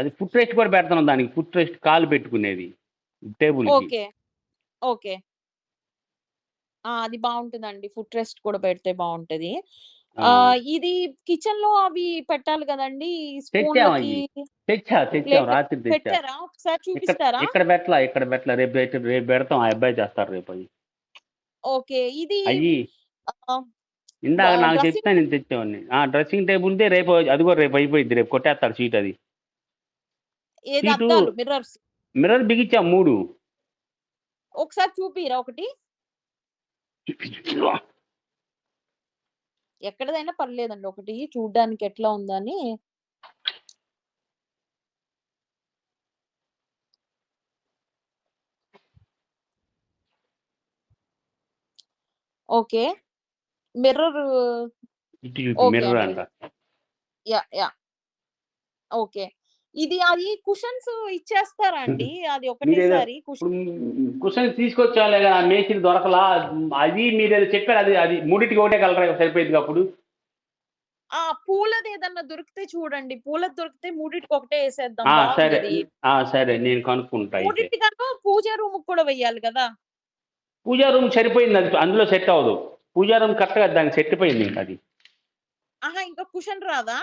అది foot rest కూడా పెడుతున్నాం దానికి. ఫుట్ రెస్ట్ కాలు పెట్టుకునేది టేబుల్‌కి. ఓకే. ఓకే. అది బావుంటదండి. ఫుట్ రెస్ట్ కూడా పెడితే బావుంటది. ఆ! ఇది కిచెన్‌లో అవి పెట్టాలి గదండీ! స్పూన్‌లకి తెచ్చామయ్యి. తెచ్చాం. ప్లేట్‌లకి రాత్రి తెచ్చా. పెట్టారా? ఒకసారి ఇక్కడ చూపిస్తారా? ఇక్కడ బెట్టలా. రేపు బెడతాం. ఆ అబ్బాయి తెస్తాడు రేపయి. ఓకే. ఇది అయ్యి ఆహ్, ఇందాక నాకు చెప్తే డ్రెస్సింగ్ నేను తెచ్చేవాడిని. డ్రెస్సింగ్ టేబుల్‌దే అది కూడా రేపు అయిపోయిద్ది. రేపు కొట్టేస్తాడు షీట్ అది. ఏది షీటు అద్దాలు మిర్రర్స్. మిర్రర్ బిగించాం 3. ఒకసారి చూపియరా ఒకటి? ఎక్కడిదైనా పర్లేదండి. ఒకటి చూడ్డానికి ఎట్లా ఉందని. ఓకే. మిర్రర్ ఇటు చూపి ఓకే మిర్రర్ అండి. అంట. యాహ్! ఓకే. అది కుషన్స్ ఇచ్చేస్తారా అండి? అది మీరేదో ఒకటేసారి ఇప్పుడు కుషన్ తీసుకొచ్చాంలే కదా! మేస్త్రి దొరకలా. అది మీరేదో చెప్పారు. అది మూడిటికి ఒకటే కలరా సరిపోయిద్దిగా అప్పుడు? పూలదేదన్నా దొరికితే చూడండి. పూలది దొరికితే మూడిటికి ఒకటే ఏసేద్దాం సరే. బావుంటది. సరే. నేను కనుక్కుంటా అయితే. మూడిటికన్నా పూజ రూమ్‌కి కూడా వెయ్యాలి గదా! పూజా రూమ్ సరిపోయింది. అది అందులో సెట్ అవ్వదు. పూజా రూమ్ కరెక్ట్‌గా దానికి సెట్టిపోయింది ఇంకది. ఇంకా కుషన్ రాదా?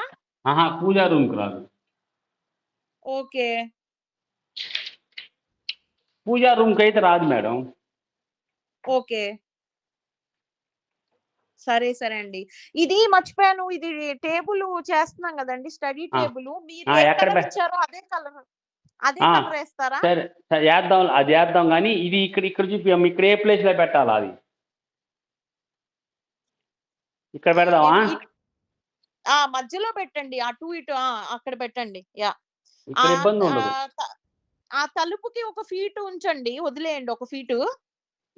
పూజా రూమ్‌కి రాదు. ఓకే. పూజా రూమ్‌కైతే రాదు మేడం. ఓకే. సరే అండి. ఇది మర్చిపోయాను. ఇది టేబులు చేస్తున్నాం గదండీ! స్టడీ ఆ! టేబులు. మీరు ఏ ఎక్కడ కలర్ ఇచ్చారో అదే ఆ! కలర్ ఏస్తారా? సరే. అది ఏద్దాం గానీ, ఇది ఇక్కడ చూపియమ్మ. ఇక్కడ ఏ ప్లేస్‌లో పెట్టాలా అది? ఇక్కడ పెడదామా? ఏది మధ్యలో పెట్టండి. అటు ఇటు అక్కడ పెట్టండి. యాహ్! ఇక్కడ ఆహ్, ఇబ్బందుండదు. ఆహ్, త ఆ తలుపుకి ఒక ఫీటు ఉంచండి. వదిలేయండి ఒక ఫీటు.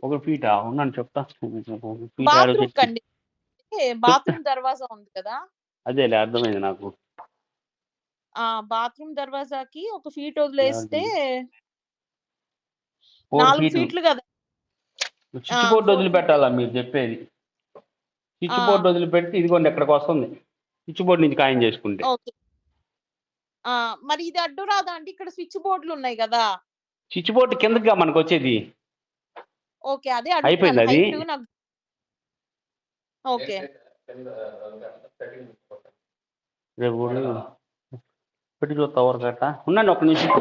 ఒక ఫీటా? ఉండండి చెప్తా. ఒక ఫీట్ యాడో చెప్తి. బాత్రూమ్‌కండి. చెప్తా. బాత్రూమ్ దర్వాజా ఉంది కదా! అదేలే అర్థమైంది నాకు. బాత్రూమ్ దర్వాజాకి ఒక ఫీట్ యాడది? వదిలేస్తే 4 4 ఫీటు. ఫీట్లు గదా! Switch board 4 feet. వదిలిపెట్టాలా మీరు చెప్పేది? స్విచ్ ఆ! బోర్డ్ వదిలిపెట్టి ఇదిగోండి ఇక్కడికొస్తుంది. స్విచ్ బోర్డ్ నుంచి ఖాయం చేసుకుంటే. ఓకే. మరి ఇది అడ్డు రాదా అండి? ఇక్కడ స్విచ్ బోర్డ్‌లున్నాయి గదా! స్విచ్ బోర్డ్ కిందకిగా మనకొచ్చేది. ఓకే. అదే అడుగుతున్నాను. అయిపోయిందా అది? హైట్ నాకు ఓకే. రేపు పెట్టి చూస్తా ఊరకట్ట. ఉండండి ఒక్క నిమిషం.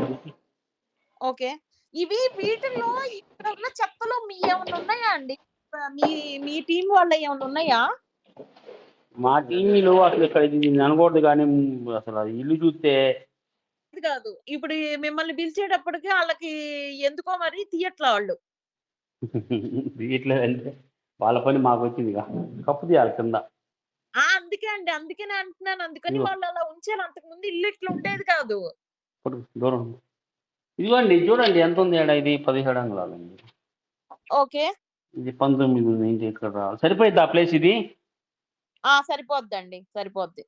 ఓకే. వీటిల్లో ఇక్కడ ఉన్న చెత్తలో మీయేమన్నా ఉన్నాయా అండి? మీ మీ టీమ్ వాళ్ళయేమన్నా ఉన్నాయా? మా టీవీలో అసలు ఇక్కడ ఇది అనకూడదు కానీ అసలు ఇల్లు చూస్తే అది కాదు. ఇప్పుడు మిమ్మల్ని పిలిచేటప్పటికి ఆళ్ళకి ఎందుకో మరి తీయట్లా ఆళ్ళు. తీయట్లేదంటే వాళ్ళ పని మాకొచ్చిందిగా. కప్పు తీయాలి కింద. అందుకే అండి. అందుకనే అంటున్నాను. అందుకని ఇదిగో వాళ్ళలా ఉంచారు. అంతకుముందు ఇల్లు ఇట్లా ఉండేది కాదు. పట్టుకో దూరం. ఇదిగోండి చూడండి ఎంత ఉంది ఈడ ఇది 17 అంగుళాలండి. ఓకే. ఇది 19 ఉంది. ఇంక ఇక్కడ రావాలి. సరిపోయిద్దా ఆ ప్లేస్ ఇది? సరిపోద్దండి. సరిపోద్ది.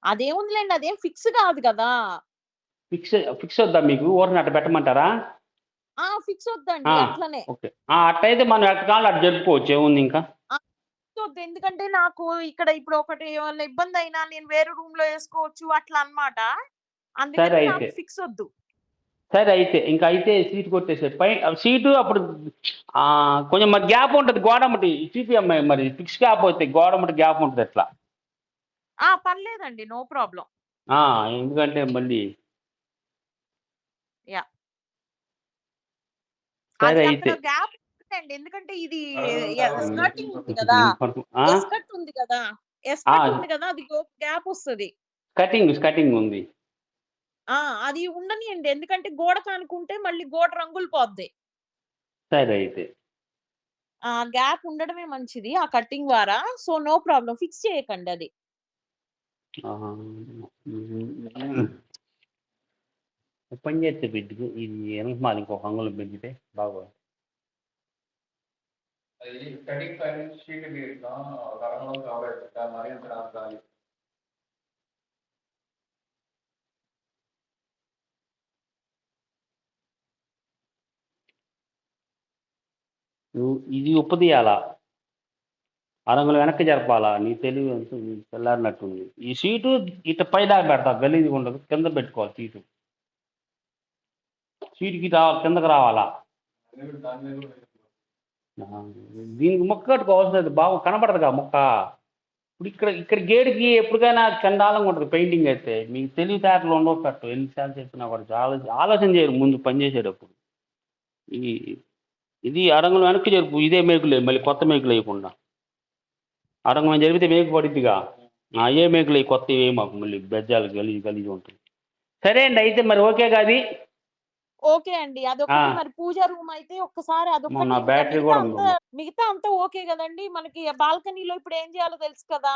అదేముందిలెండి. అదేం ఫిక్స్ కాదు కదా! ఫిక్స్ వద్దా మీకు? ఊరకనే అట్ట పెట్టమంటారా? ఫిక్స్ వద్దండి. ఆ! అట్లనే. ఓకే. అట్టయితే మనం ఎట్ట కావాలో అట్ట జరుపుకోవచ్చు. ఏముంది ఇంకా. ఆ! ఫిక్స్ వద్దు. ఎందుకంటే నాకు ఇక్కడ ఇప్పుడు ఒకటి ఏమన్నా ఇబ్బందయినా నేను వేరే రూమ్‌లో ఏసుకోవచ్చు అట్లా అన్నమాట. సరే అందుకని అయితే. నాకు ఫిక్స్ వద్దు. సరే అయితే. అయితే సీట్ కొట్టేసేయి. సీటు అప్పుడు కొంచెం మరి గ్యాప్ ఉంటది గోడమ్మటి. చూపియమ్మ మరి ఫిక్స్ కాకపోతే గోడమ్మటి గ్యాప్ ఉంటది ఎట్లా? పర్లేదండి. No problem. ఎందుకంటే మళ్ళీ యాహ్! సరే అది అక్కడ అయితే. గ్యాప్ ఉంటదండి. ఎందుకంటే ఇది స్కర్టింగ్ ఉంది గదా! ఆ? ఎస్కర్ట్ ఉంది గదా! ఆ! ఎస్కర్ట్ ఉంది గదా! అది గ్యాప్ వస్తది. స్కటింగ్ ఉంది. అది ఉండనియండి. ఎందుకంటే గోడకు ఆనుకుంటే మళ్ళీ గోడ రంగులు పోద్ది. సరే అయితే. గ్యాప్ ఉండడమే మంచిది. ఆ కట్టింగ్ ద్వారా. So, no problem. ఫిక్స్ చేయకండి అది. ఆహా! ఒక పని చేస్తే బెడ్‌కు ఇది వెనక మాది ఇంకొక అంగుళం పెంచితే బాగోదు. అది కటింగ్ పై నుంచి షీట్ గీస్తాం. ఒక అరగంటలో కవర్ అయిపోతుంది. మరి అంత రాదు. ఇది ఉప్పదీయాలా? అరంగులు వెనక్కి జరపాలా నీ తెలివి తెల్లారినట్టుంది. ఈ సీటు ఇట పైదాకా పెడతా, గలీజ్గా ఉండదు, కింద పెట్టుకోవాలి సీటు. సీటుకి రావాలి, కిందకి రావాలా. దీనికి ముక్క కట్టుకోవాల్సింది బాగా కనపడదుగా ముక్క. ఇప్పుడు ఇక్కడ గేటుకి ఎప్పటికైనా చండాలంగా ఉంటుంది పెయింటింగ్ అయితే. మీకు తెలివితేటలు ఉండవు పెట్టు, ఎన్నిసార్లు చెప్పినా కూడా ఆలోచన చేయరు ముందు పని చేసేటప్పుడు. ఇది అరంగులు వెనక్కి జరుపు, ఇదే మేకులే, మళ్ళీ కొత్త మేకులు వేయకుండా. అరంగులు జరిపితే మేకు పడిద్దిగా, ఏ మేకులు అవి కొత్త ఏ మాకు మళ్ళీ బెజ్జాలు గలీజ్ ఉంటుంది. సరే అండి, అయితే మరి ఓకే కాదు. ఓకే అండి, అదొకటి. మరి పూజా రూమ్ అయితే ఒక్కసారి అదొకటి, నా బ్యాటరీ కూడా ఉంది. మిగతా అంతా ఓకే కదండి. మనకి బాల్కనీలో ఇప్పుడు ఏం చేయాలో తెలుసు కదా.